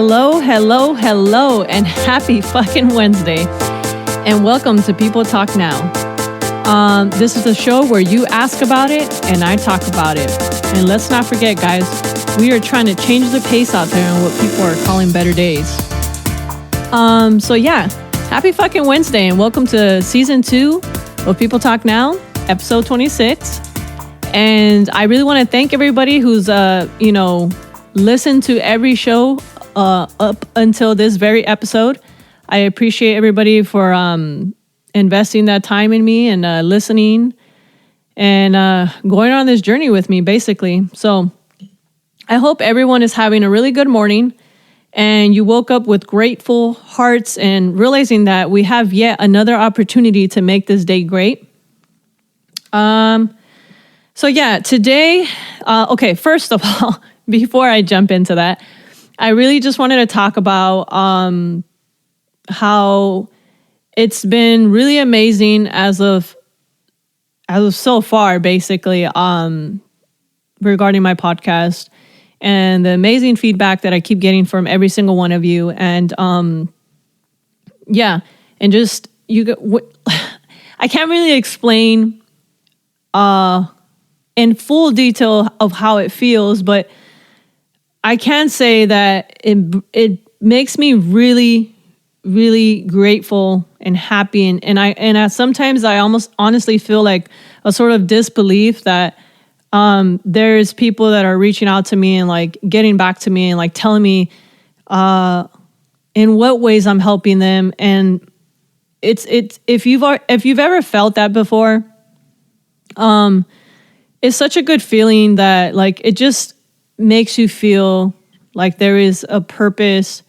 Hello, and happy fucking Wednesday. And welcome to People Talk Now. This is a show where you ask about it and I talk about it. And let's not forget, guys, we are trying to change the pace out there on what people are calling better days. So yeah, happy fucking Wednesday and welcome to season 2 of People Talk Now, episode 26. And I really want to thank everybody who's, listened to every show up until this very episode. I appreciate everybody for investing that time in me and listening and going on this journey with me, basically. So I hope everyone is having a really good morning and you woke up with grateful hearts and realizing that we have yet another opportunity to make this day great. So yeah, today, first of all, before I jump into that, I really just wanted to talk about how it's been really amazing as of so far, basically, regarding my podcast and the amazing feedback that I keep getting from every single one of you. And and just I can't really explain in full detail of how it feels, but I can say that it makes me really, really grateful and happy. And sometimes I almost honestly feel like a sort of disbelief that there's people that are reaching out to me and like getting back to me and like telling me in what ways I'm helping them. And it's if you've ever felt that before, it's such a good feeling that like it just makes you feel like there is a purpose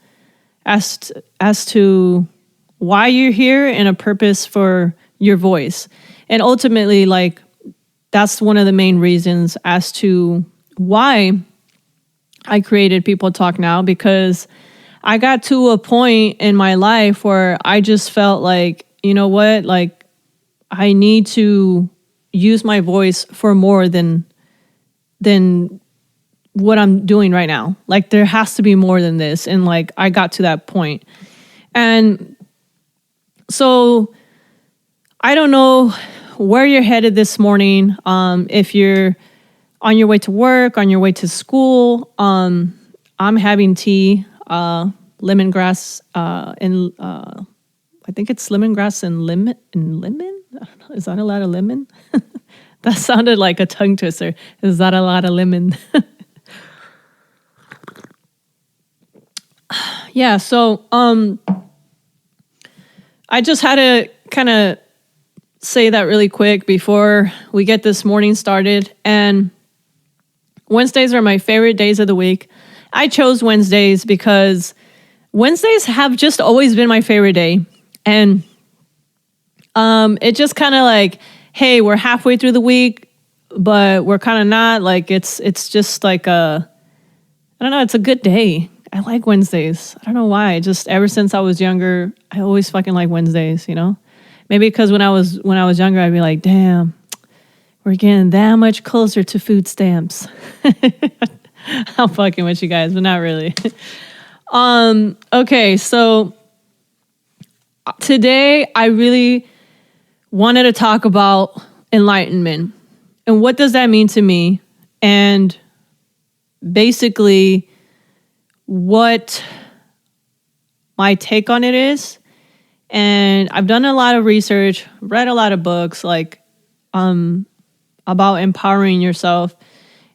as to why you're here and a purpose for your voice. And ultimately, like, that's one of the main reasons as to why I created People Talk Now, because I got to a point in my life where I just felt like, you know what, like, I need to use my voice for more than what I'm doing right now. Like, there has to be more than this. And like, I got to that point. And so I don't know where you're headed this morning. If you're on your way to work, on your way to school, I'm having tea, lemongrass, and I think it's lemongrass and lemon. I don't know. Is that a lot of lemon? That sounded like a tongue twister. Is that a lot of lemon? Yeah, so I just had to kind of say that really quick before we get this morning started. And Wednesdays are my favorite days of the week. I chose Wednesdays because Wednesdays have just always been my favorite day. And it just kind of like, hey, we're halfway through the week, but we're kind of not. Like, it's just like I don't know, it's a good day. I like Wednesdays. I don't know why. Just ever since I was younger, I always fucking like Wednesdays, you know? Maybe because when I was younger, I'd be like, damn, we're getting that much closer to food stamps. I'm fucking with you guys, but not really. Okay, so today I really wanted to talk about enlightenment and what does that mean to me, and basically what my take on it is. And I've done a lot of research, read a lot of books like about empowering yourself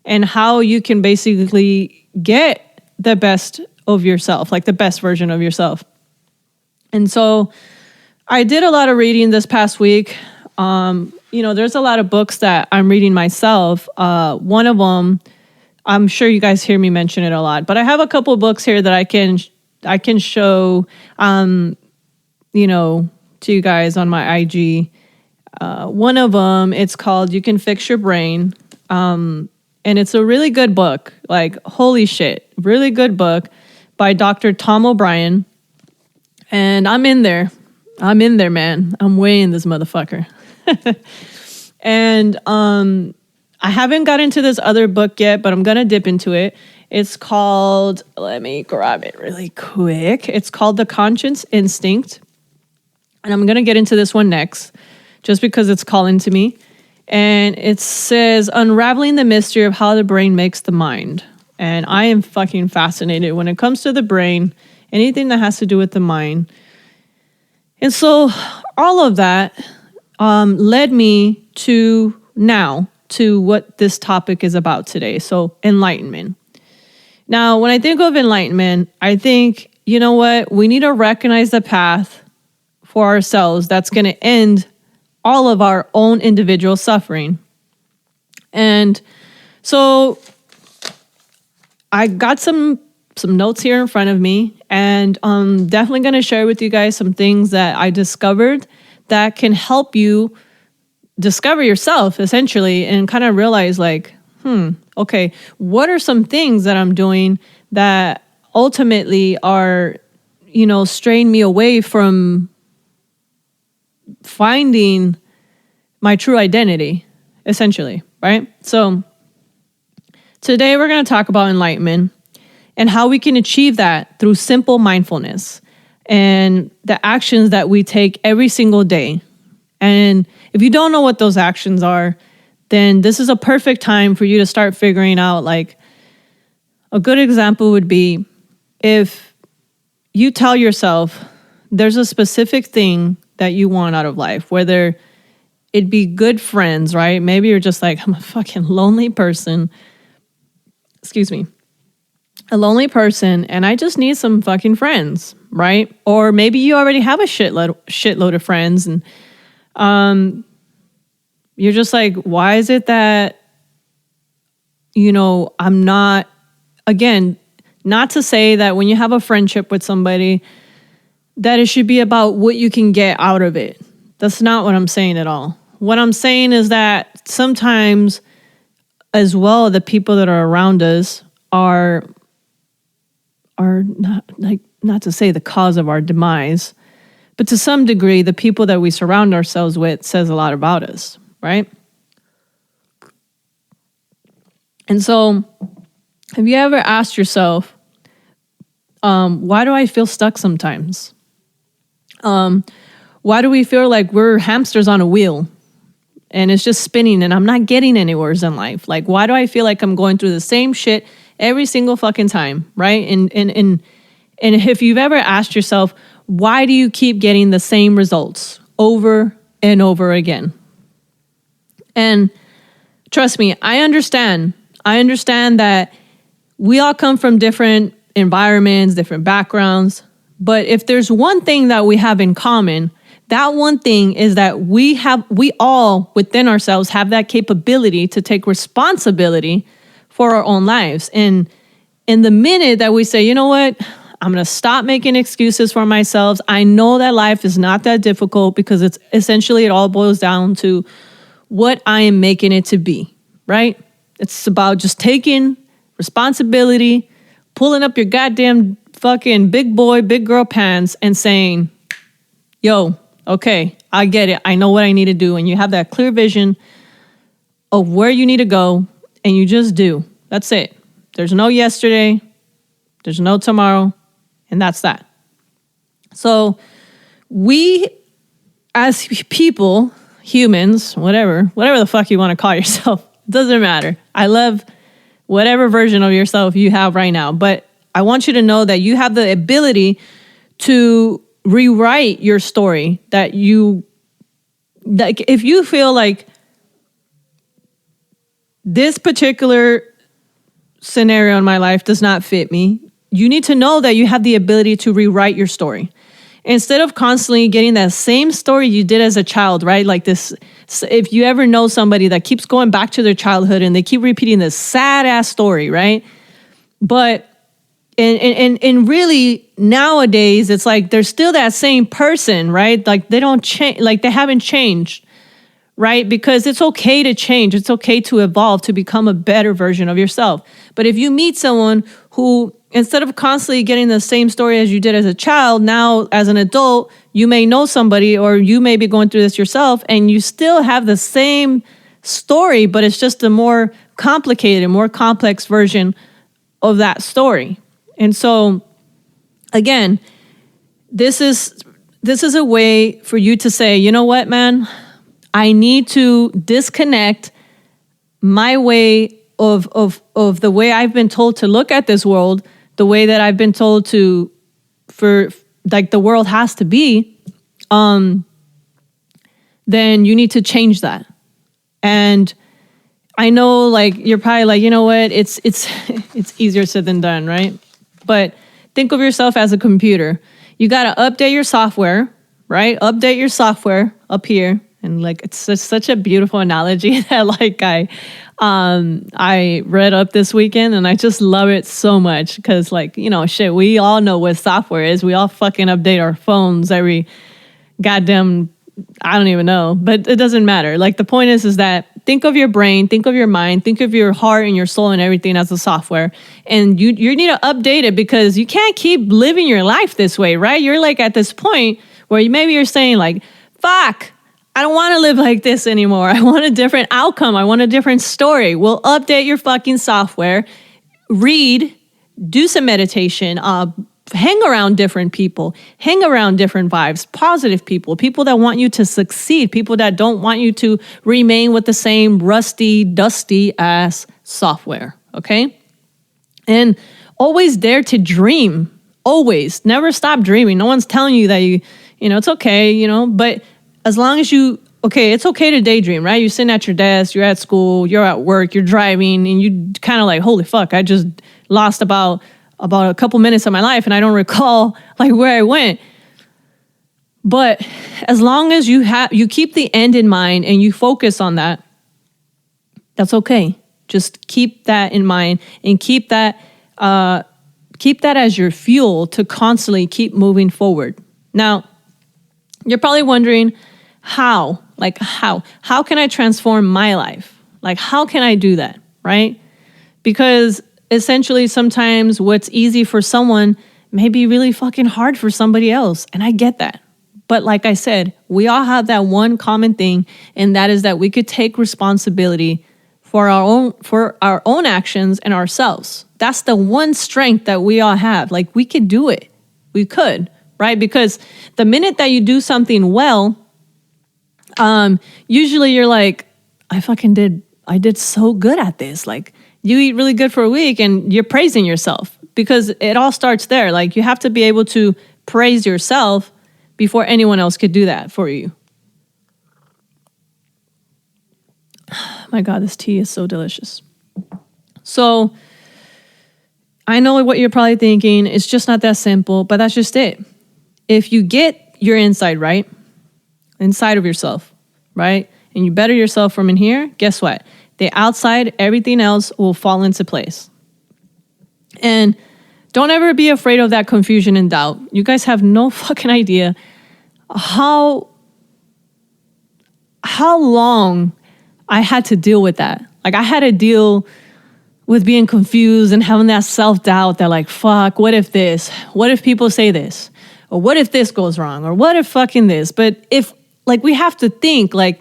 and how you can basically get the best of yourself, like the best version of yourself. And so I did a lot of reading this past week. There's a lot of books that I'm reading myself. One of them, I'm sure you guys hear me mention it a lot, but I have a couple of books here that I can show, to you guys on my IG. One of them, it's called You Can Fix Your Brain. And it's a really good book. Like, holy shit, really good book by Dr. Tom O'Brien. And I'm in there, man. I'm way in this motherfucker. And I haven't got into this other book yet, but I'm going to dip into it. It's called, let me grab it really quick. It's called The Conscience Instinct. And I'm going to get into this one next, just because it's calling to me. And it says, unraveling the mystery of how the brain makes the mind. And I am fucking fascinated when it comes to the brain, anything that has to do with the mind. And so all of that led me to what this topic is about today. So enlightenment. Now, when I think of enlightenment, I think, you know what? We need to recognize the path for ourselves that's going to end all of our own individual suffering. And so I got some notes here in front of me, and I'm definitely going to share with you guys some things that I discovered that can help you discover yourself, essentially, and kind of realize like, okay, what are some things that I'm doing that ultimately are, straying me away from finding my true identity, essentially, right? So today we're going to talk about enlightenment and how we can achieve that through simple mindfulness and the actions that we take every single day. And if you don't know what those actions are, then this is a perfect time for you to start figuring out, like, a good example would be if you tell yourself there's a specific thing that you want out of life, whether it be good friends, right? Maybe you're just like, I'm a fucking lonely person. Excuse me. A lonely person, and I just need some fucking friends, right? Or maybe you already have a shitload of friends, and you're just like, why is it that, I'm not, again, not to say that when you have a friendship with somebody, that it should be about what you can get out of it. That's not what I'm saying at all. What I'm saying is that sometimes as well, the people that are around us are not to say the cause of our demise, but to some degree, the people that we surround ourselves with says a lot about us, right? And so, have you ever asked yourself, why do I feel stuck sometimes? Why do we feel like we're hamsters on a wheel and it's just spinning and I'm not getting anywhere in life? Like, why do I feel like I'm going through the same shit every single fucking time, right? And if you've ever asked yourself, why do you keep getting the same results over and over again? And trust me, I understand that we all come from different environments, different backgrounds. But if there's one thing that we have in common, that one thing is that we all within ourselves have that capability to take responsibility for our own lives. And in the minute that we say, you know what, I'm going to stop making excuses for myself. I know that life is not that difficult because it's essentially, it all boils down to what I am making it to be, right? It's about just taking responsibility, pulling up your goddamn fucking big boy, big girl pants and saying, yo, okay, I get it. I know what I need to do. And you have that clear vision of where you need to go and you just do. That's it. There's no yesterday. There's no tomorrow. And that's that. So we as people, humans, whatever the fuck you want to call yourself, it doesn't matter. I love whatever version of yourself you have right now. But I want you to know that you have the ability to rewrite your story. That if you feel like this particular scenario in my life does not fit me, you need to know that you have the ability to rewrite your story. Instead of constantly getting that same story you did as a child, right? Like this, if you ever know somebody that keeps going back to their childhood and they keep repeating this sad ass story, right? But and really nowadays it's like they're still that same person, right? Like they don't change, like they haven't changed, right? Because it's okay to change. It's okay to evolve, to become a better version of yourself. But if you meet someone who, instead of constantly getting the same story as you did as a child, now as an adult, you may know somebody or you may be going through this yourself and you still have the same story, but it's just a more complicated, more complex version of that story. And so, again, this is a way for you to say, you know what, man, I need to disconnect my way of the way I've been told to look at this world, the way that I've been told to, for like the world has to be, then you need to change that. And I know, like, you're probably like, you know what, it's easier said than done, right? But think of yourself as a computer. You got to update your software, right? Update your software up here. And like, it's just such a beautiful analogy that like I read up this weekend, and I just love it so much because, like, you know, shit, we all know what software is. We all fucking update our phones every goddamn, I don't even know, but it doesn't matter. Like, the point is that think of your brain, think of your mind, think of your heart and your soul and everything as a software. And you need to update it because you can't keep living your life this way, right? You're like at this point where maybe you're saying like, fuck, I don't want to live like this anymore. I want a different outcome. I want a different story. Well, update your fucking software, read, do some meditation, hang around different people, hang around different vibes, positive people, people that want you to succeed, people that don't want you to remain with the same rusty, dusty ass software, okay? And always dare to dream, always. Never stop dreaming. No one's telling you that you know, it's okay, you know, but as long as it's okay to daydream, right? You're sitting at your desk, you're at school, you're at work, you're driving, and you kind of like, holy fuck, I just lost about a couple minutes of my life and I don't recall like where I went. But as long as you keep the end in mind and you focus on that, that's okay. Just keep that in mind and keep that as your fuel to constantly keep moving forward. Now, you're probably wondering how can I transform my life? Like, how can I do that, right? Because essentially sometimes what's easy for someone may be really fucking hard for somebody else. And I get that. But like I said, we all have that one common thing, and that is that we could take responsibility for our own actions and ourselves. That's the one strength that we all have. Like, we could do it. We could, right? Because the minute that you do something well, usually you're like, I did so good at this. Like, you eat really good for a week and you're praising yourself because it all starts there. Like, you have to be able to praise yourself before anyone else could do that for you. My God, this tea is so delicious. So I know what you're probably thinking. It's just not that simple, but that's just it. If you get your inside right, inside of yourself, right? And you better yourself from in here, guess what? The outside, everything else will fall into place. And don't ever be afraid of that confusion and doubt. You guys have no fucking idea how long I had to deal with that. Like, I had to deal with being confused and having that self-doubt that like, fuck, what if this? What if people say this? Or what if this goes wrong? Or what if fucking this? But if, like, we have to think, like,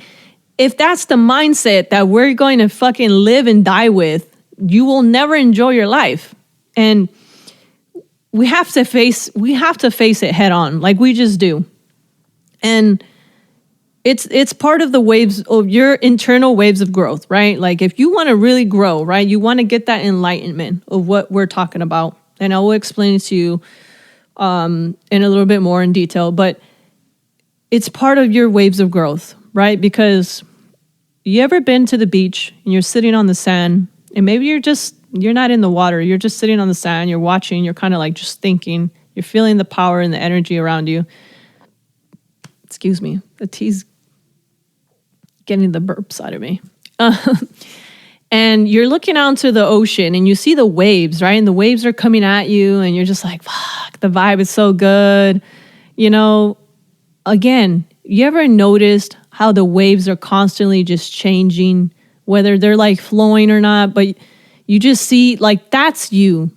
if that's the mindset that we're going to fucking live and die with, you will never enjoy your life. And we have to face it head on, like we just do. And it's part of the waves of your internal waves of growth, right? Like, if you want to really grow, right, you want to get that enlightenment of what we're talking about. And I will explain it to you in a little bit more in detail, but it's part of your waves of growth, right? Because you ever been to the beach and you're sitting on the sand and maybe you're not in the water, you're just sitting on the sand, you're watching, you're kind of like just thinking, you're feeling the power and the energy around you. Excuse me, the tea's getting the burps out of me. And you're looking out into the ocean and you see the waves, right? And the waves are coming at you and you're just like, fuck, the vibe is so good. You know, again, you ever noticed how the waves are constantly just changing, whether they're like flowing or not, but you just see, like, that's you.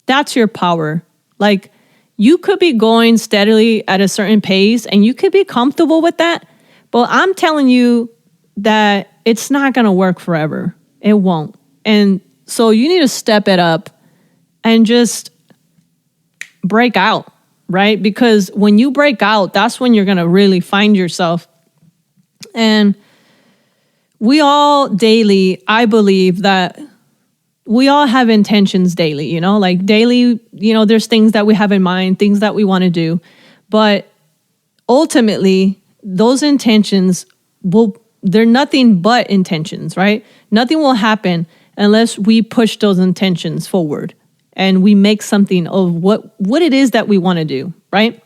That's your power. Like, you could be going steadily at a certain pace and you could be comfortable with that, but I'm telling you that it's not going to work forever. It won't. And so you need to step it up and just break out, right? Because when you break out, that's when you're going to really find yourself. And we all daily, I believe that we all have intentions daily, like daily, there's things that we have in mind, things that we want to do. But ultimately, those intentions they're nothing but intentions, right? Nothing will happen unless we push those intentions forward and we make something of what it is that we want to do, right?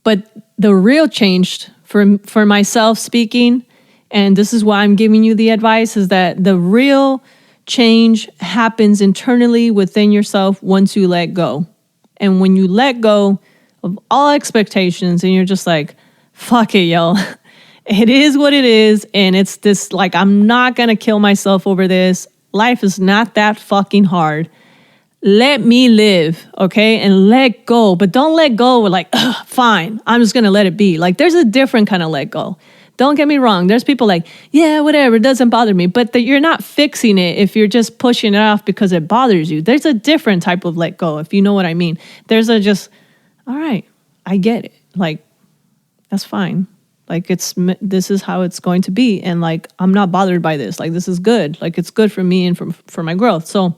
But the real change for myself speaking, and this is why I'm giving you the advice, is that the real change happens internally within yourself once you let go. And when you let go of all expectations and you're just like, fuck it, yo. It is what it is. And it's this, like, I'm not going to kill myself over this. Life is not that fucking hard. Let me live, okay? And let go. But don't let go with like, fine, I'm just going to let it be. Like, there's a different kind of let go. Don't get me wrong. There's people like, yeah, whatever, it doesn't bother me. But you're not fixing it if you're just pushing it off because it bothers you. There's a different type of let go, if you know what I mean. There's a just, all right, I get it. Like, that's fine. Like, this is how it's going to be. And like, I'm not bothered by this. Like, this is good. Like, it's good for me and for my growth. So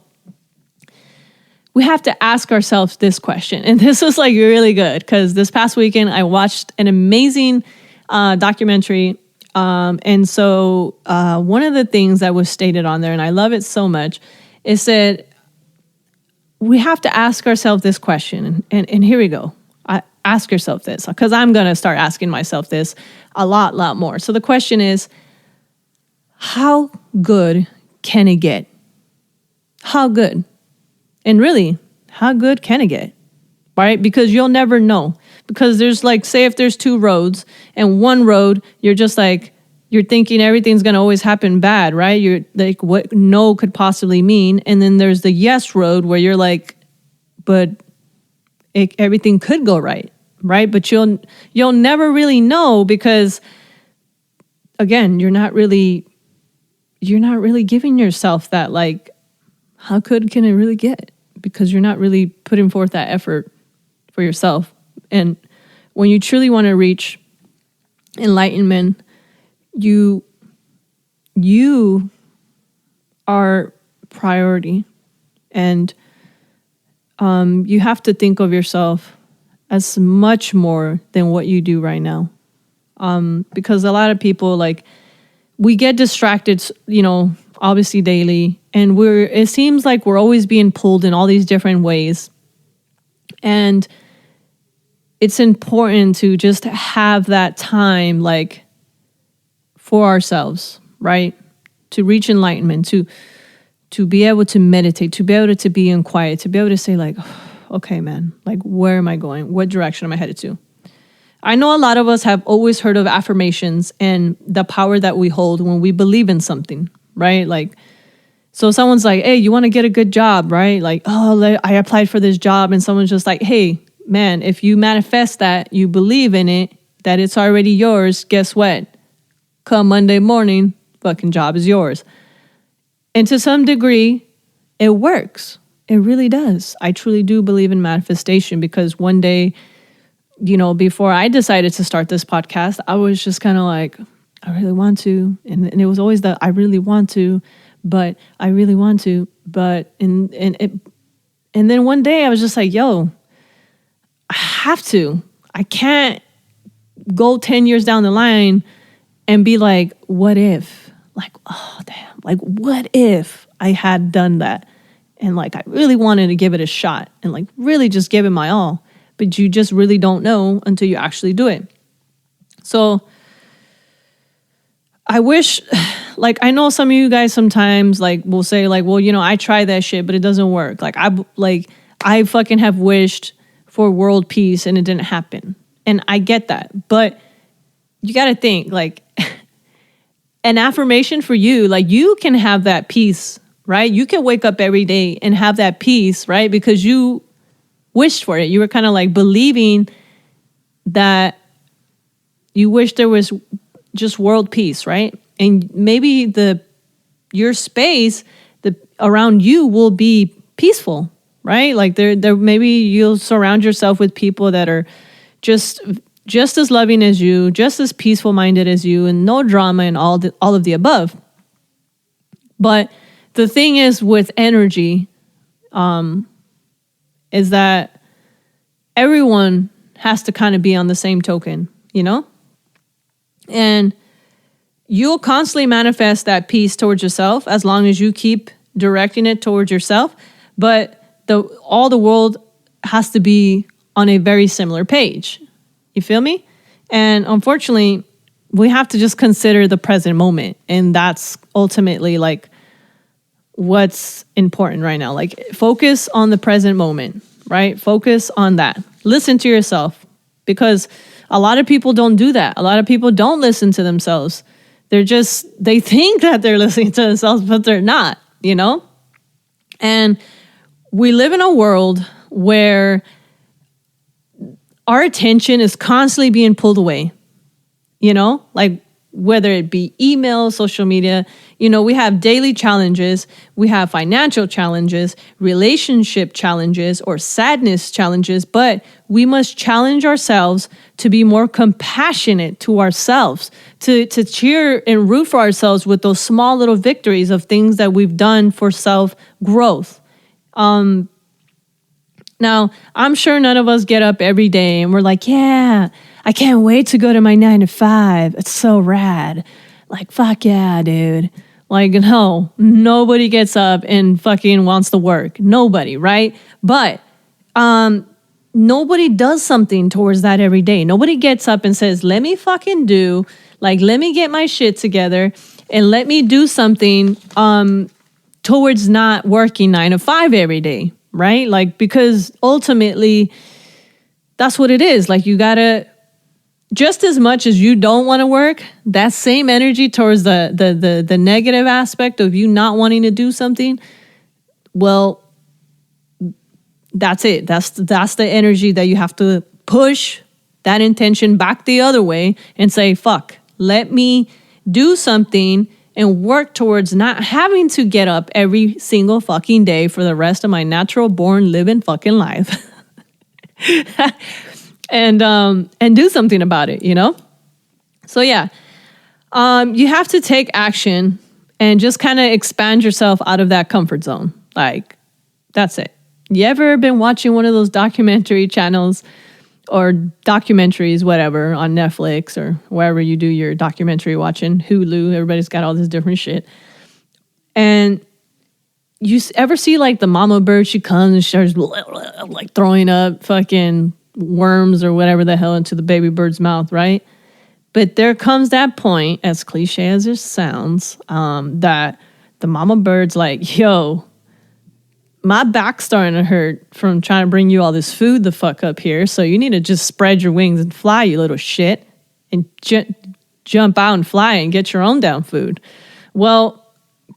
we have to ask ourselves this question. And this was like really good because this past weekend I watched an amazing documentary. And so one of the things that was stated on there, and I love it so much, is that we have to ask ourselves this question. And here we go. Ask yourself this, because I'm going to start asking myself this a lot more. So the question is, how good can it get? How good? And really, how good can it get? Right? Because you'll never know. Because there's like, say if there's two roads and one road, you're just like, you're thinking everything's going to always happen bad, right? You're like, what no could possibly mean. And then there's the yes road where you're like, but everything could go right? But you'll never really know because, again, you're not really giving yourself that, like, how good can it really get? Because you're not really putting forth that effort for yourself. And when you truly want to reach enlightenment, you are priority. And you have to think of yourself as much more than what you do right now. Because a lot of people, like, we get distracted, obviously daily. And it seems like we're always being pulled in all these different ways. And it's important to just have that time, like, for ourselves, right? To reach enlightenment, to be able to meditate, to be able to be in quiet, to be able to say, like, okay, man, like, where am I going? What direction am I headed to? I know a lot of us have always heard of affirmations and the power that we hold when we believe in something, right? Like, so someone's like, hey, you want to get a good job, right? Like, oh, I applied for this job. And someone's just like, hey, man, if you manifest that, you believe in it, that it's already yours, guess what? Come Monday morning, fucking job is yours. And to some degree, it works. It really does. I truly do believe in manifestation because one day, before I decided to start this podcast, I was just kind of like, I really want to. And it was always that I really want to, but I really want to. But, and then one day I was just like, yo, I have to. I can't go 10 years down the line and be like, what if? Like, oh, damn. Like, what if I had done that? And like, I really wanted to give it a shot and like really just give it my all. But you just really don't know until you actually do it. So I wish, like, I know some of you guys sometimes like will say like, well, I tried that shit, but it doesn't work. Like, I fucking have wished for world peace and it didn't happen. And I get that. But you got to think, like, an affirmation for you, like, you can have that peace, right? You can wake up every day and have that peace, right? Because you wished for it. You were kind of like believing that you wish there was just world peace, right? And maybe your space around you will be peaceful, right? Like there maybe you'll surround yourself with people that are just as loving as you, just as peaceful minded as you, and no drama and all of the above. But the thing is with energy, is that everyone has to kind of be on the same token, you know? And you'll constantly manifest that peace towards yourself as long as you keep directing it towards yourself. But all the world has to be on a very similar page. You feel me? And unfortunately, we have to just consider the present moment. And that's ultimately like what's important right now. Like focus on the present moment, right? Focus on that. Listen to yourself, because a lot of people don't do that. A lot of people don't listen to themselves. They think that they're listening to themselves, but they're not, you know? And we live in a world where our attention is constantly being pulled away, you know, like whether it be email, social media, you know, we have daily challenges, we have financial challenges, relationship challenges, or sadness challenges, but we must challenge ourselves to be more compassionate to ourselves, to cheer and root for ourselves with those small little victories of things that we've done for self-growth. Now, I'm sure none of us get up every day and we're like, yeah, I can't wait to go to my 9 to 5. It's so rad. Like, fuck yeah, dude. Like, no, nobody gets up and fucking wants to work. Nobody, right? But nobody does something towards that every day. Nobody gets up and says, let me fucking let me get my shit together and let me do something towards not working 9 to 5 every day. Right? Like, because ultimately that's what it is. Like, you gotta, just as much as you don't want to work, that same energy towards the negative aspect of you not wanting to do something, well, that's it. That's the energy that you have to push that intention back the other way and say, fuck, let me do something and work towards not having to get up every single fucking day for the rest of my natural born living fucking life. and do something about it, you know? So yeah, you have to take action and just kind of expand yourself out of that comfort zone. Like, that's it. You ever been watching one of those documentary channels or documentaries, whatever, on Netflix or wherever you do your documentary watching, Hulu, everybody's got all this different shit. And you ever see like the mama bird, she comes and starts like throwing up fucking worms or whatever the hell into the baby bird's mouth, right? But there comes that point, as cliche as it sounds, that the mama bird's like, yo, my back's starting to hurt from trying to bring you all this food the fuck up here. So you need to just spread your wings and fly, you little shit, and jump out and fly and get your own damn food. Well,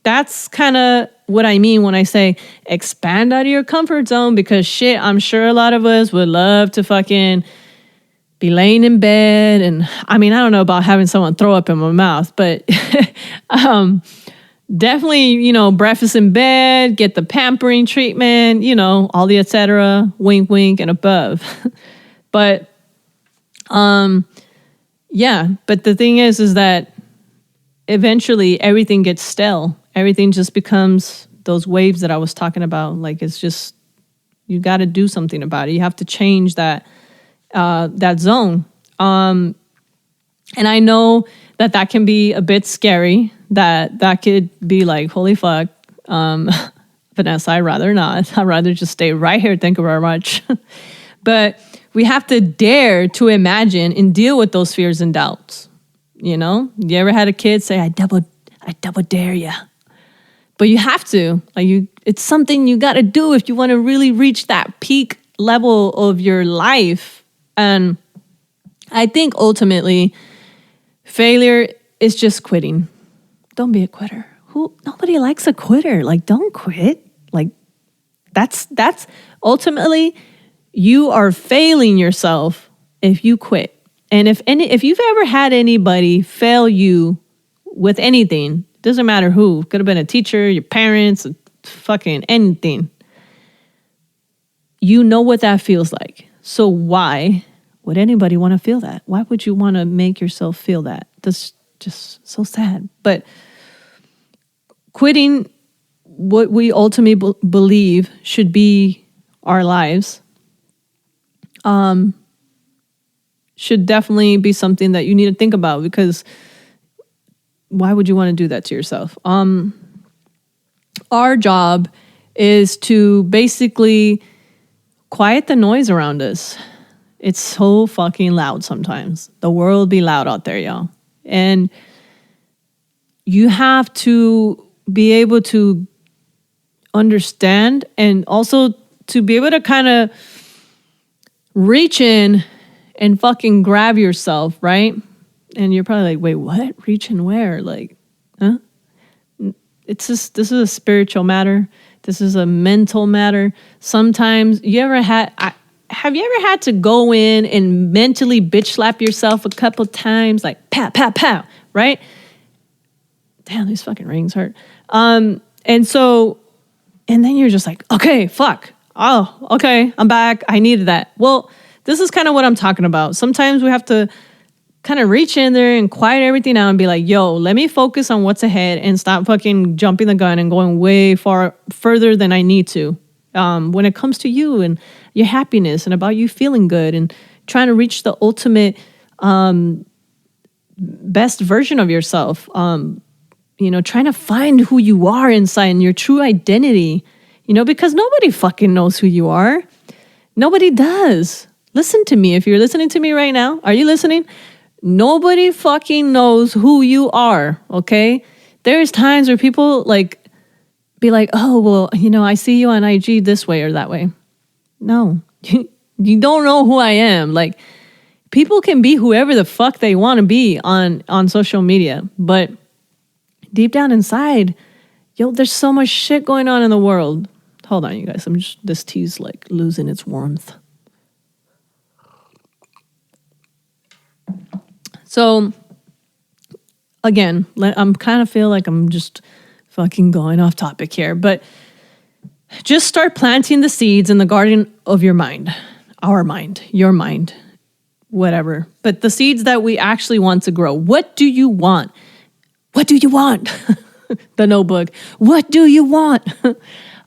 that's kind of what I mean when I say expand out of your comfort zone, because shit, I'm sure a lot of us would love to fucking be laying in bed. And I mean, I don't know about having someone throw up in my mouth, but definitely, you know, breakfast in bed, get the pampering treatment, you know, all the et cetera, wink, wink, and above. But, yeah, but the thing is that eventually everything gets stale. Everything just becomes those waves that I was talking about. Like, it's just, you got to do something about it. You have to change that zone. And I know that can be a bit scary, that could be like, holy fuck, Vanessa, I'd rather not. I'd rather just stay right here. Thank you very much. But we have to dare to imagine and deal with those fears and doubts. You know, you ever had a kid say, I double dare you. But you have to, it's something you got to do if you want to really reach that peak level of your life. And I think ultimately failure is just quitting. Don't be a quitter. Nobody likes a quitter. Like, don't quit. Like, that's ultimately, you are failing yourself if you quit. And if you've ever had anybody fail you with anything, doesn't matter who, could have been a teacher, your parents, fucking anything. You know what that feels like. So why would anybody want to feel that? Why would you want to make yourself feel that? That's just so sad. But quitting what we ultimately believe should be our lives should definitely be something that you need to think about, because why would you want to do that to yourself? Our job is to basically quiet the noise around us. It's so fucking loud sometimes. The world be loud out there, y'all. And you have to be able to understand, and also to be able to kind of reach in and fucking grab yourself, right? And you're probably like, wait, what? Reach in where? Like, huh? It's just, this is a spiritual matter. This is a mental matter. Sometimes have you ever had to go in and mentally bitch slap yourself a couple times, like pow, pow, pow, right? Damn, these fucking rings hurt. And then you're just like, okay, fuck. Oh, okay, I'm back. I needed that. Well, this is kind of what I'm talking about. Sometimes we have to kind of reach in there and quiet everything out and be like, yo, let me focus on what's ahead and stop fucking jumping the gun and going way further than I need to. When it comes to you and your happiness and about you feeling good and trying to reach the ultimate best version of yourself, trying to find who you are inside and your true identity, because nobody fucking knows who you are. Nobody does. Listen to me. If you're listening to me right now, are you listening? Nobody fucking knows who you are, okay? There's times where people be like, oh, well, I see you on IG this way or that way. No, you don't know who I am. Like, people can be whoever the fuck they want to be on social media, but deep down inside, there's so much shit going on in the world. Hold on, you guys. This tea's like losing its warmth. So, again, I'm kind of feel like I'm just fucking going off topic here, but just start planting the seeds in the garden of your mind, our mind, your mind, whatever. But the seeds that we actually want to grow. What do you want? What do you want? The Notebook. What do you want?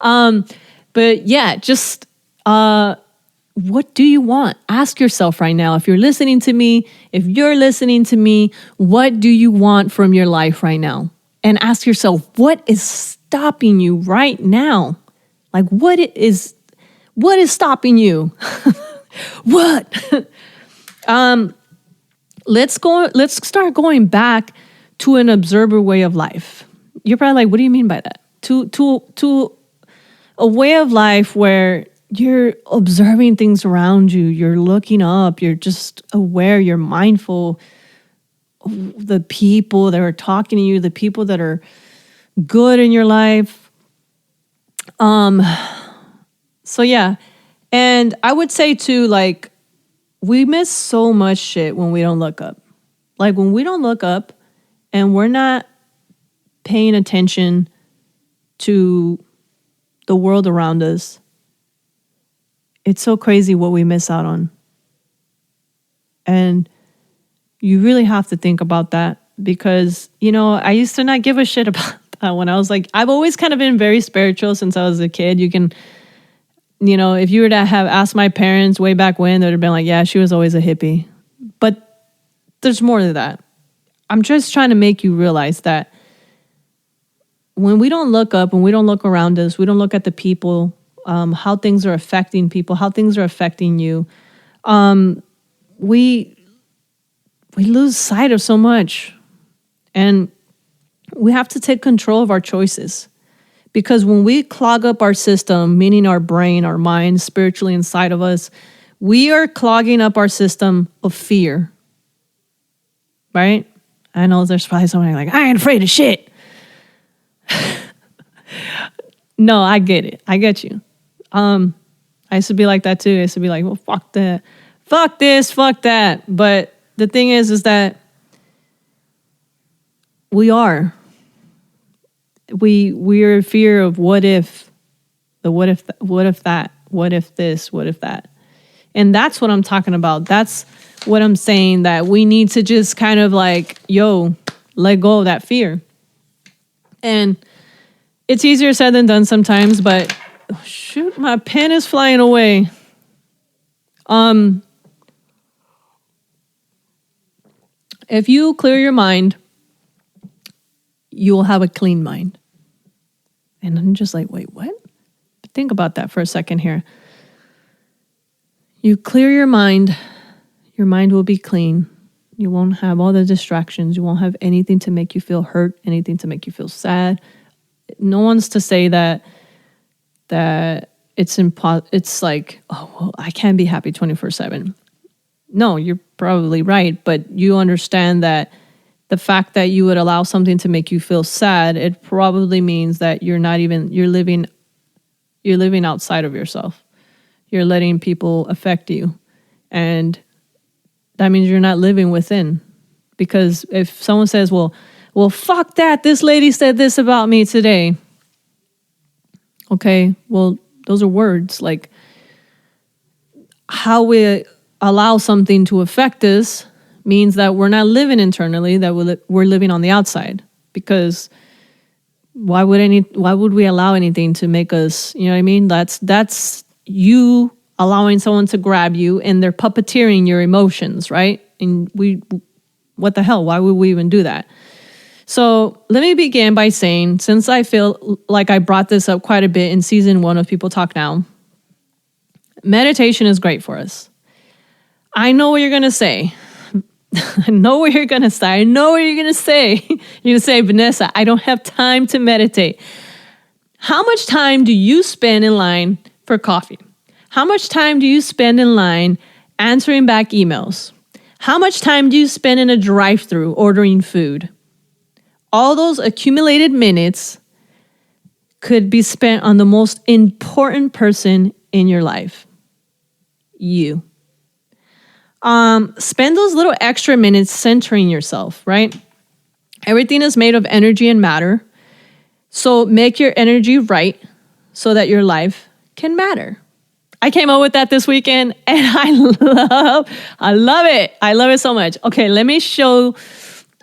But yeah, just what do you want? Ask yourself right now. If you're listening to me, what do you want from your life right now? And ask yourself, what is stopping you right now? Like, what is stopping you? What? Let's start going back to an observer way of life. You're probably like, what do you mean by that? To a way of life where you're observing things around you, you're looking up, you're just aware, you're mindful of the people that are talking to you, the people that are good in your life. So yeah. And I would say too, like, we miss so much shit when we don't look up. Like, when we don't look up and we're not paying attention to the world around us, it's so crazy what we miss out on. And you really have to think about that, because, I used to not give a shit about that when I was like, I've always kind of been very spiritual since I was a kid. You can, if you were to have asked my parents way back when, they would have been like, yeah, she was always a hippie. But there's more to that. I'm just trying to make you realize that when we don't look up, when we don't look around us, we don't look at the people, how things are affecting people, how things are affecting you, we lose sight of so much. And we have to take control of our choices. Because when we clog up our system, meaning our brain, our mind, spiritually inside of us, we are clogging up our system of fear. Right? I know there's probably someone like, I ain't afraid of shit. No, I get it. I get you. I used to be like that too. I used to be like, well, fuck that. Fuck this, fuck that. But the thing is that we're in fear of what if that, What if this? What if that? And that's what I'm talking about. That's what I'm saying, that we need to just kind of like, let go of that fear. And it's easier said than done sometimes, but shoot, my pen is flying away. If you clear your mind, you'll have a clean mind. And I'm just like, wait, what? Think about that for a second here. You clear your mind will be clean. You won't have all the distractions. You won't have anything to make you feel hurt, anything to make you feel sad. No one's to say that it's like, oh, well, I can't be happy 24/7. No, you're probably right, but you understand that the fact that you would allow something to make you feel sad, it probably means that you're living outside of yourself. You're letting people affect you. And that means you're not living within. Because if someone says, well, fuck that, this lady said this about me today. Okay, well, those are words. Like, how we allow something to affect us means that we're not living internally, that we're living on the outside. Because why would we allow anything to make us, you know what I mean? That's you allowing someone to grab you, and they're puppeteering your emotions, right? And what the hell? Why would we even do that? So let me begin by saying, since I feel like I brought this up quite a bit in season 1 of People Talk Now, meditation is great for us. I know what you're going to say. I know what you're going to say. You're going to say, Vanessa, I don't have time to meditate. How much time do you spend in line for coffee? How much time do you spend in line answering back emails? How much time do you spend in a drive-thru ordering food? All those accumulated minutes could be spent on the most important person in your life. You. Spend those little extra minutes centering yourself, right? Everything is made of energy and matter. So make your energy right so that your life can matter. I came up with that this weekend, and I love it. I love it so much. Okay, let me show.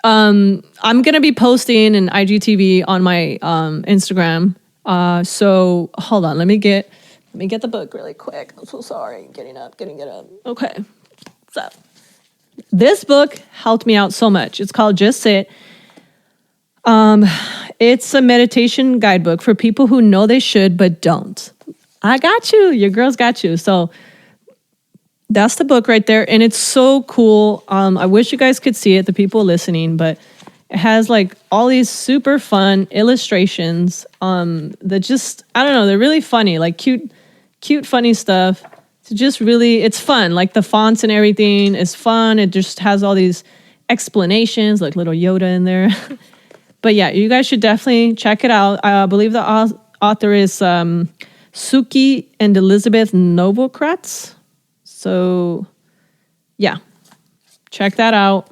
I'm going to be posting an IGTV on my Instagram. So hold on. Let me get the book really quick. I'm so sorry. Getting it up. Okay. So this book helped me out so much. It's called Just Sit. It's a meditation guidebook for people who know they should but don't. I got you. Your girl's got you. So that's the book right there. And it's so cool. I wish you guys could see it, the people listening, but it has like all these super fun illustrations that just, I don't know, they're really funny, like cute, funny stuff. It's fun. Like the fonts and everything is fun. It just has all these explanations, like little Yoda in there. But yeah, you guys should definitely check it out. I believe the author is Suki and Elizabeth Novokratz. So yeah, check that out.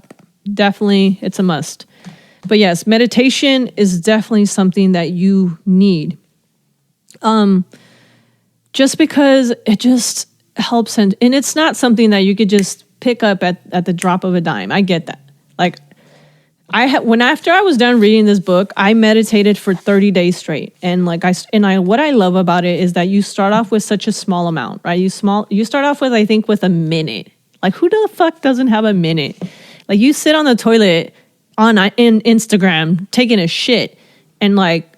Definitely, it's a must. But yes, meditation is definitely something that you need. Just because it just helps, and it's not something that you could just pick up at the drop of a dime. I get that. Like after I was done reading this book, I meditated for 30 days straight. And what I love about it is that you start off with such a small amount, right? You start off with, I think, with a minute. Like, who the fuck doesn't have a minute? Like, you sit on the toilet in Instagram taking a shit, and like,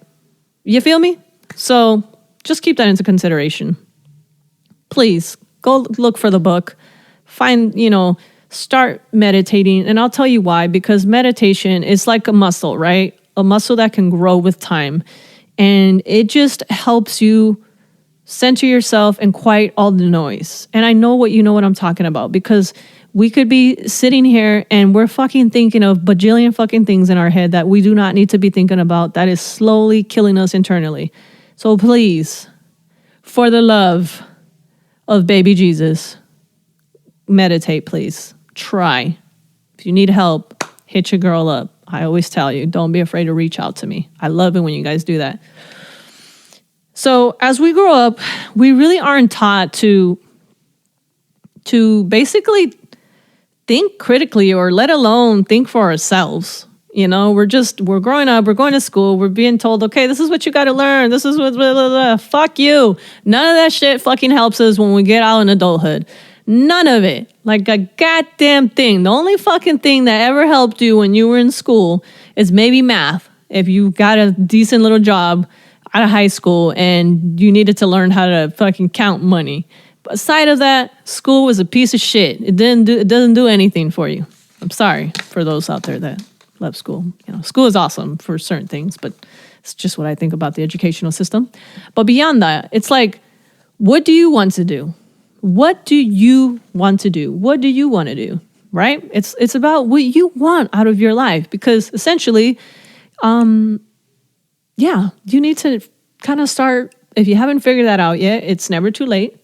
you feel me? So just keep that into consideration. Please go look for the book. Start meditating. And I'll tell you why, because meditation is like a muscle, right? A muscle that can grow with time. And it just helps you center yourself and quiet all the noise. And I know what I'm talking about, because we could be sitting here and we're fucking thinking of bajillion fucking things in our head that we do not need to be thinking about, that is slowly killing us internally. So please, for the love of baby Jesus, meditate, please. Try. If you need help, hit your girl up. I always tell you, don't be afraid to reach out to me. I love it when you guys do that. So as we grow up, we really aren't taught to basically think critically, or let alone think for ourselves. You know, we're growing up, we're going to school, we're being told, okay, this is what you got to learn. This is what, blah, blah, blah. Fuck you. None of that shit fucking helps us when we get out in adulthood. None of it. Like a goddamn thing. The only fucking thing that ever helped you when you were in school is maybe math. If you got a decent little job out of high school and you needed to learn how to fucking count money. But aside of that, school was a piece of shit. It doesn't do anything for you. I'm sorry for those out there that love school. You know, school is awesome for certain things, but it's just what I think about the educational system. But beyond that, it's like, what do you want to do? What do you want to do? What do you want to do? Right? It's about what you want out of your life, because essentially, you need to kind of start. If you haven't figured that out yet, it's never too late.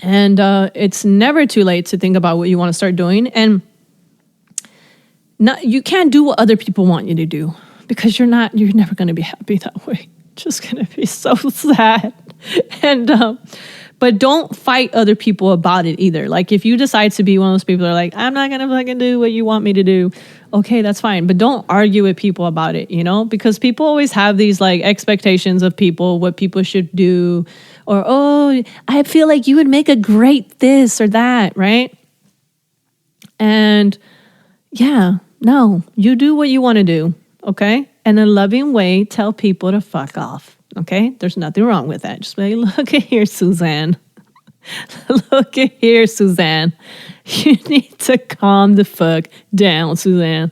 And it's never too late to think about what you want to start doing. And you can't do what other people want you to do, because you're never going to be happy that way. Just going to be so sad. And but don't fight other people about it either. Like if you decide to be one of those people that are like, I'm not going to fucking do what you want me to do. Okay, that's fine. But don't argue with people about it, you know, because people always have these like expectations of people, what people should do, or, oh, I feel like you would make a great this or that, right? And yeah, no, you do what you want to do, okay? In a loving way, tell people to fuck off, okay? There's nothing wrong with that. Just be like, look at here, Suzanne. Look at here, Suzanne. You need to calm the fuck down, Suzanne.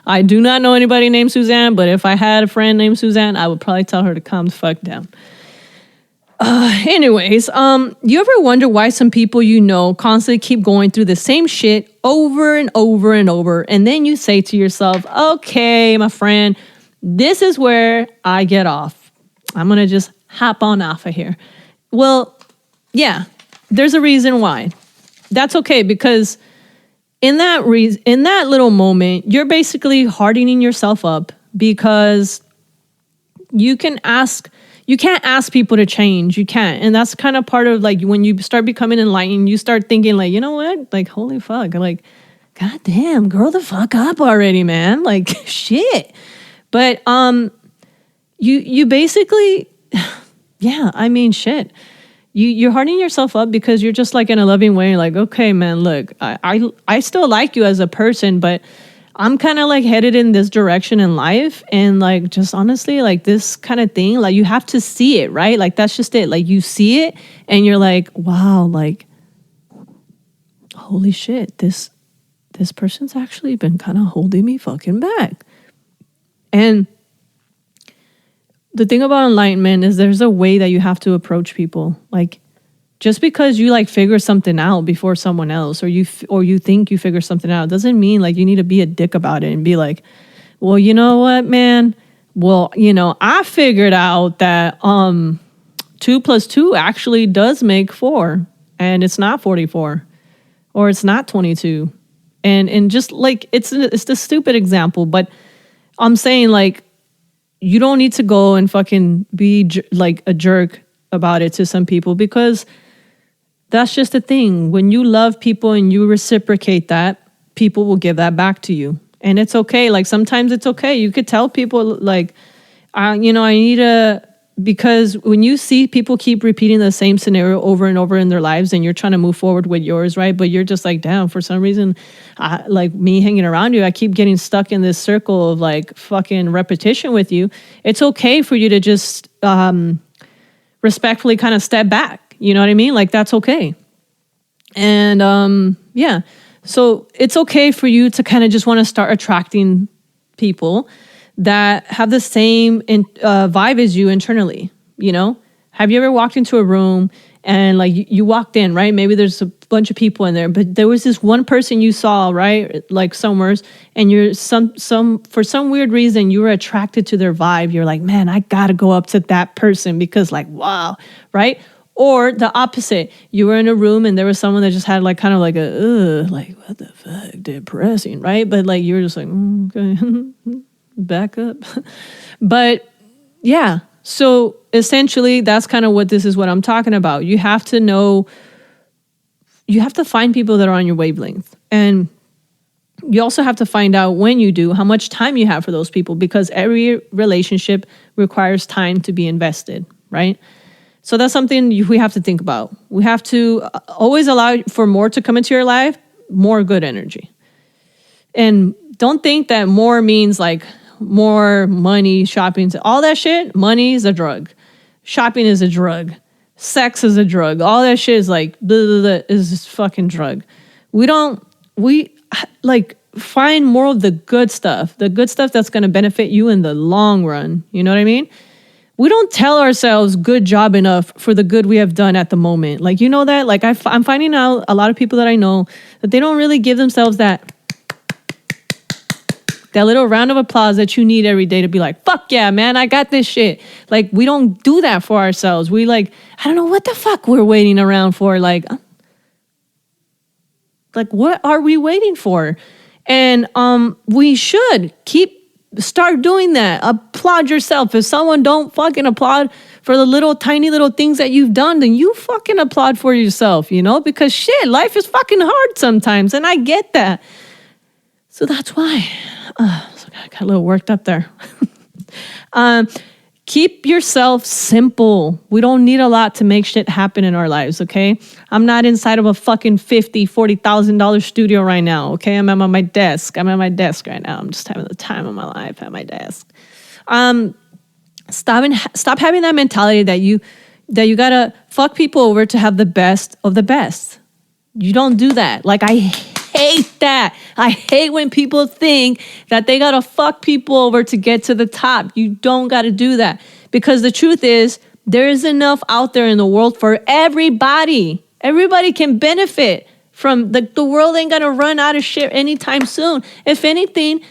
I do not know anybody named Suzanne, but if I had a friend named Suzanne, I would probably tell her to calm the fuck down. Anyways, you ever wonder why some people you know constantly keep going through the same shit over and over and over, and then you say to yourself, okay, my friend, this is where I get off. I'm going to just hop on off of here. Well, yeah, there's a reason why. That's okay, because in that little moment, you're basically hardening yourself up, because you can't ask people to change. You can't. And that's kind of part of like when you start becoming enlightened, you start thinking like, you know what? Like, holy fuck. Like, goddamn, grow the fuck up already, man. Like, shit. But you basically, yeah, I mean, shit. You're hardening yourself up because you're just like in a loving way. Like, okay, man, look, I still like you as a person, but I'm kind of like headed in this direction in life. And like, just honestly, like this kind of thing, like you have to see it, right? Like, that's just it. Like you see it and you're like, wow, like, holy shit, this person's actually been kind of holding me fucking back. And the thing about enlightenment is there's a way that you have to approach people. Like, just because you like figure something out before someone else, or you think you figure something out, doesn't mean like you need to be a dick about it and be like, well, you know what, man? Well, you know, I figured out that 2 + 2 actually does make 4, and it's not 44, or it's not 22, and just like it's the stupid example, but I'm saying like, you don't need to go and fucking be like a jerk about it to some people, because that's just the thing. When you love people and you reciprocate that, people will give that back to you. And it's okay. Like sometimes it's okay. You could tell people like, I need to, because when you see people keep repeating the same scenario over and over in their lives, and you're trying to move forward with yours, right? But you're just like, damn, for some reason, like me hanging around you, I keep getting stuck in this circle of like fucking repetition with you. It's okay for you to just respectfully kind of step back. You know what I mean? Like that's okay. And yeah, so it's okay for you to kind of just want to start attracting people that have the same vibe as you internally, you know? Have you ever walked into a room and like you walked in, right? Maybe there's a bunch of people in there, but there was this one person you saw, right? Like somewhere, and you're for some weird reason, you were attracted to their vibe. You're like, man, I gotta go up to that person because like, wow, right? Or the opposite, you were in a room and there was someone that just had like kind of like like what the fuck, depressing, right? But like you were just like, okay. Back up. But Yeah. So essentially, that's kind of what this is what I'm talking about. You have to know, you have to find people that are on your wavelength. And you also have to find out when you do, how much time you have for those people, because every relationship requires time to be invested, right? So that's something we have to think about. We have to always allow for more to come into your life, more good energy. And don't think that more means like more money, shopping, all that shit. Money is a drug. Shopping is a drug. Sex is a drug. All that shit is like, blah, blah, blah, is this fucking drug. We like find more of the good stuff that's going to benefit you in the long run. You know what I mean? We don't tell ourselves good job enough for the good we have done at the moment. Like, you know that? Like, I'm finding out a lot of people that I know that they don't really give themselves that little round of applause that you need every day to be like, fuck yeah, man, I got this shit. Like, we don't do that for ourselves. We like, I don't know what the fuck we're waiting around for. Like what are we waiting for? And we should start doing that. Applaud yourself. If someone don't fucking applaud for the little tiny little things that you've done, then you fucking applaud for yourself, you know? Because shit, life is fucking hard sometimes, and I get that. So that's why. So I got a little worked up there. Keep yourself simple. We don't need a lot to make shit happen in our lives, okay? I'm not inside of a fucking $40,000 studio right now, okay? I'm at my desk. I'm at my desk right now. I'm just having the time of my life at my desk. Stop having that mentality that you gotta fuck people over to have the best of the best. You don't do that. Like, I hate that. I hate when people think that they gotta fuck people over to get to the top. You don't gotta do that. Because the truth is, there is enough out there in the world for everybody. Everybody can benefit from the world ain't gonna run out of shit anytime soon. If anything,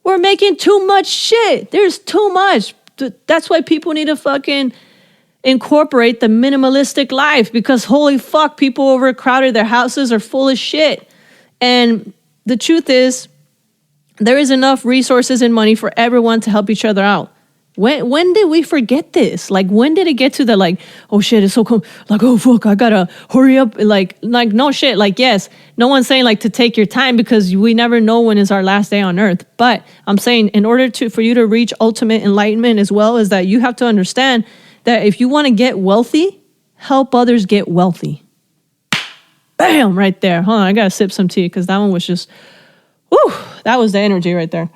we're making too much shit. There's too much. That's why people need to fucking incorporate the minimalistic life, because holy fuck, people overcrowded. Their houses are full of shit. And the truth is, there is enough resources and money for everyone to help each other out. When did we forget this? Like, when did it get to the like, oh shit, it's so cool. Like, oh fuck, I gotta hurry up. Like no shit. Like, yes, no one's saying like to take your time, because we never know when is our last day on earth. But I'm saying in order for you to reach ultimate enlightenment as well, is that you have to understand that if you want to get wealthy, help others get wealthy. Bam, right there. Hold on, I gotta sip some tea, because that one was just, whew, that was the energy right there.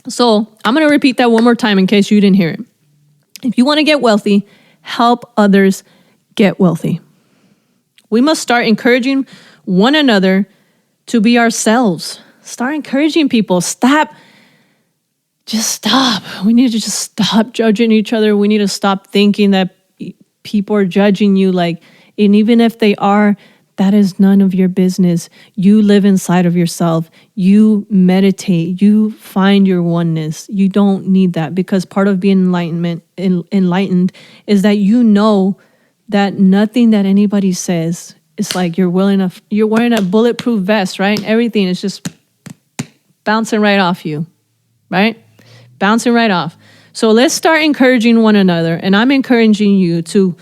So I'm going to repeat that one more time in case you didn't hear it. If you want to get wealthy, help others get wealthy. We must start encouraging one another to be ourselves. Start encouraging people. Stop. We need to just stop judging each other. We need to stop thinking that people are judging you. Like, and even if they are, that is none of your business. You live inside of yourself. You meditate. You find your oneness. You don't need that, because part of being enlightened is that you know that nothing that anybody says is like you're wearing a bulletproof vest, right? Everything is just bouncing right off you, right? Bouncing right off. So let's start encouraging one another. And I'm encouraging you to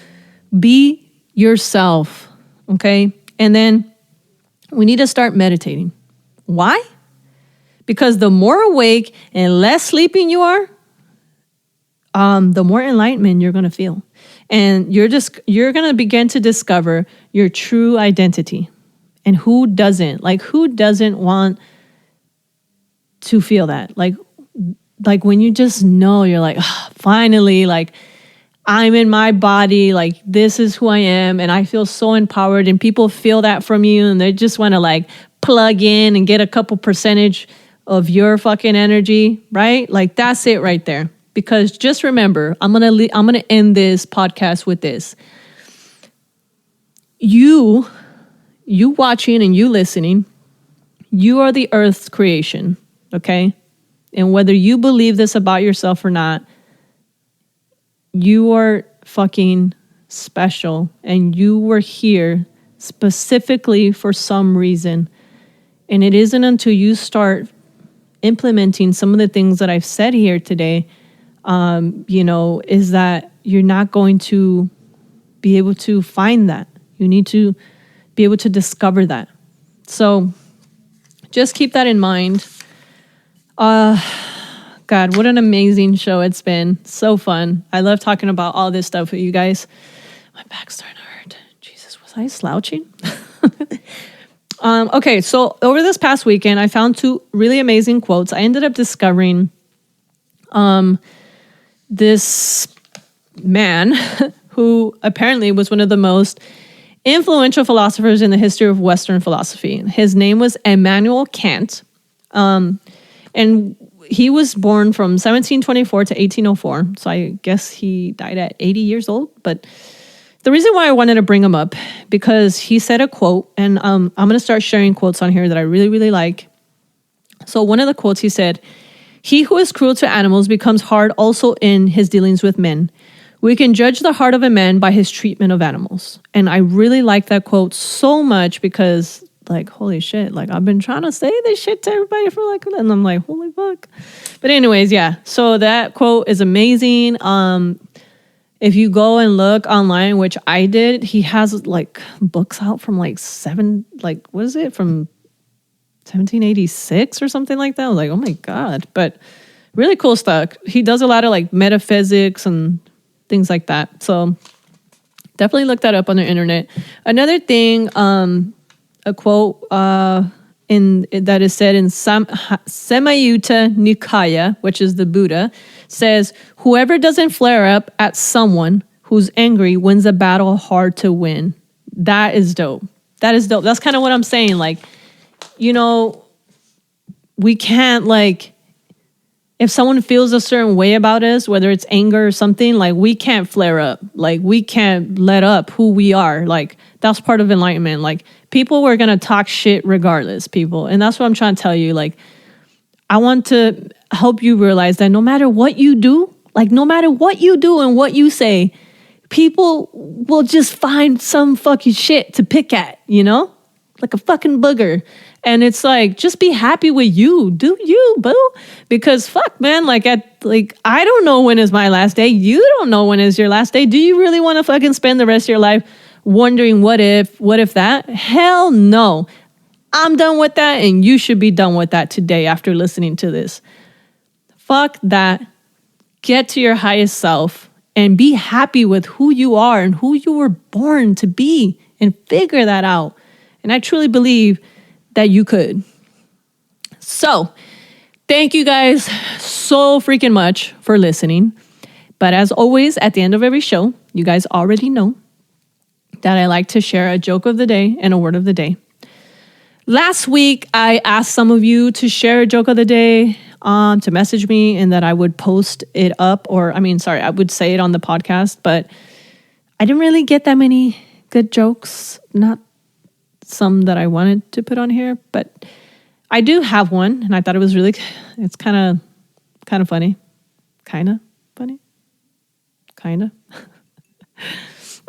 be yourself, okay? And then we need to start meditating. Why? Because the more awake and less sleeping you are, the more enlightenment you're going to feel. And you're going to begin to discover your true identity. And who doesn't? Like, who doesn't want to feel that? Like when you just know, you're like, oh, finally, like, I'm in my body, like, this is who I am, and I feel so empowered, and people feel that from you, and they just want to, like, plug in and get a couple percentage of your fucking energy, right? Like, that's it right there. Because just remember, I'm gonna end this podcast with this. You watching and you listening, you are the earth's creation, okay? And whether you believe this about yourself or not, you are fucking special, and you were here specifically for some reason. And it isn't until you start implementing some of the things that I've said here today, is that you're not going to be able to find that. You need to be able to discover that. So just keep that in mind. God, what an amazing show it's been. So fun. I love talking about all this stuff with you guys. My back's starting to hurt. Jesus, was I slouching? Okay, so over this past weekend, I found 2 really amazing quotes. I ended up discovering this man who apparently was one of the most influential philosophers in the history of Western philosophy. His name was Immanuel Kant. And he was born from 1724 to 1804. So I guess he died at 80 years old. But the reason why I wanted to bring him up, because he said a quote, and I'm going to start sharing quotes on here that I really, really like. So one of the quotes, he said, "He who is cruel to animals becomes hard also in his dealings with men. We can judge the heart of a man by his treatment of animals." And I really like that quote so much because, like, holy shit, like, I've been trying to say this shit to everybody for like, and I'm like, holy fuck. But anyways, yeah. So that quote is amazing. If you go and look online, which I did, he has like books out from from 1786 or something like that. I was like, oh my God. But really cool stuff. He does a lot of like metaphysics and things like that. So definitely look that up on the internet. Another thing, a quote that is said in Samayutta Nikaya, which is the Buddha, says, "Whoever doesn't flare up at someone who's angry wins a battle hard to win." That is dope. That is dope. That's kind of what I'm saying. Like, we can't, like, if someone feels a certain way about us, whether it's anger or something, like, we can't flare up. Like, we can't let up who we are. Like, that's part of enlightenment. Like, people were going to talk shit regardless, people. And that's what I'm trying to tell you. Like, I want to help you realize that no matter what you do, and what you say, people will just find some fucking shit to pick at, like a fucking booger. And it's like, just be happy with you. Do you, boo? Because fuck, man, I don't know when is my last day. You don't know when is your last day. Do you really want to fucking spend the rest of your life wondering what if that? Hell no. I'm done with that, and you should be done with that today after listening to this. Fuck that. Get to your highest self and be happy with who you are and who you were born to be, and figure that out. And I truly believe that you could. So, thank you guys so freaking much for listening. But as always, at the end of every show, you guys already know that I like to share a joke of the day and a word of the day. Last week, I asked some of you to share a joke of the day, to message me, and that I would post it up, I would say it on the podcast, but I didn't really get that many good jokes, not some that I wanted to put on here, but I do have one, and I thought it's kind of funny. Kind of funny? Kind of.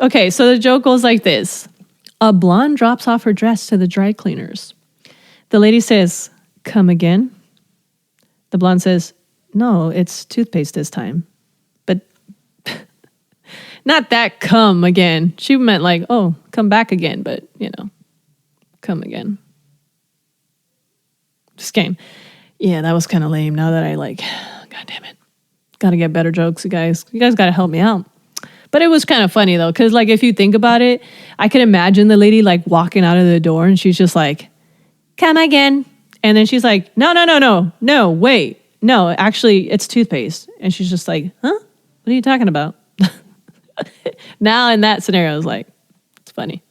Okay, so the joke goes like this. A blonde drops off her dress to the dry cleaners. The lady says, "Come again?" The blonde says, "No, it's toothpaste this time." But not that come again. She meant like, oh, come back again, but, come again. Just kidding. Yeah, that was kind of lame. Now that God damn it. Got to get better jokes, you guys. You guys got to help me out. But it was kind of funny, though, because, if you think about it, I can imagine the lady, walking out of the door, and she's just like, "Come again." And then she's like, no, wait. No, actually, it's toothpaste. And she's just like, huh? What are you talking about? Now, in that scenario, it's funny.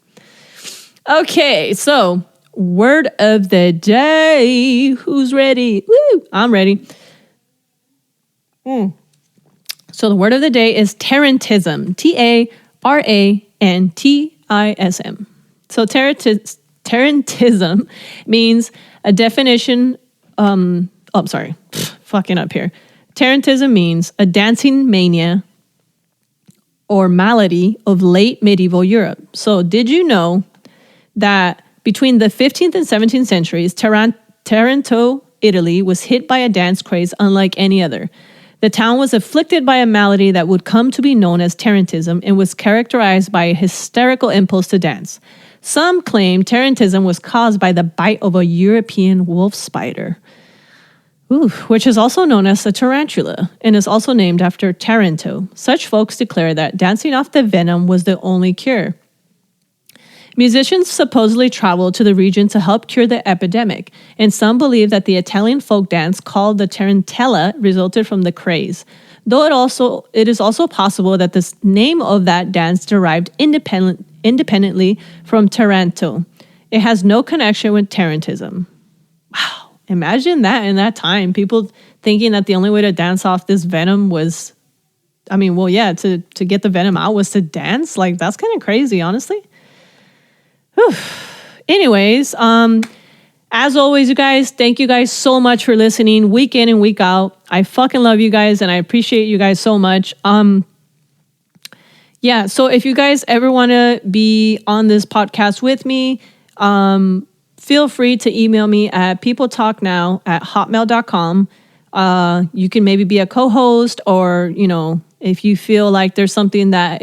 Okay, so word of the day. Who's ready? Woo! I'm ready. So the word of the day is Tarantism. Tarantism. So Tarantism means a definition. Fucking up here. Tarantism means a dancing mania or malady of late medieval Europe. So did you know that between the 15th and 17th centuries, Taranto Italy was hit by a dance craze unlike any other. The town was afflicted by a malady that would come to be known as tarantism and was characterized by a hysterical impulse to dance. Some claim tarantism was caused by the bite of a European wolf spider, which is also known as a tarantula and is also named after Taranto. Such folks declare that dancing off the venom was the only cure. Musicians supposedly traveled to the region to help cure the epidemic, and some believe that the Italian folk dance called the tarantella resulted from the craze, though it is also possible that the name of that dance derived independently from Taranto. It has no connection with tarantism. Wow, imagine that in that time, people thinking that the only way to dance off this venom was, to get the venom out was to dance. Like, that's kind of crazy, honestly. Whew. Anyways, as always, you guys, thank you guys so much for listening week in and week out. I fucking love you guys and I appreciate you guys so much. So if you guys ever want to be on this podcast with me, feel free to email me at peopletalknow@hotmail.com. You can maybe be a co-host, or, if you feel like there's something that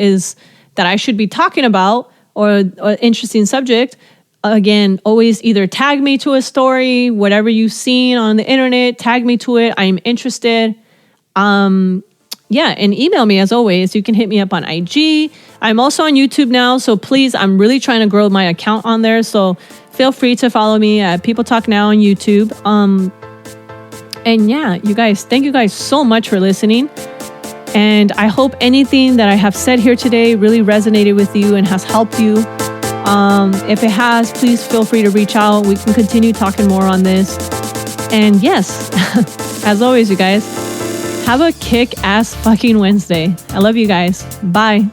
I should be talking about, or an interesting subject, again, always either tag me to a story, whatever you've seen on the internet, tag me to it. I'm interested. And email me as always. You can hit me up on IG. I'm also on YouTube now, so please, I'm really trying to grow my account on there. So feel free to follow me at People Talk Now on YouTube. You guys, thank you guys so much for listening. And I hope anything that I have said here today really resonated with you and has helped you. If it has, please feel free to reach out. We can continue talking more on this. And yes, as always, you guys, have a kick-ass fucking Wednesday. I love you guys. Bye.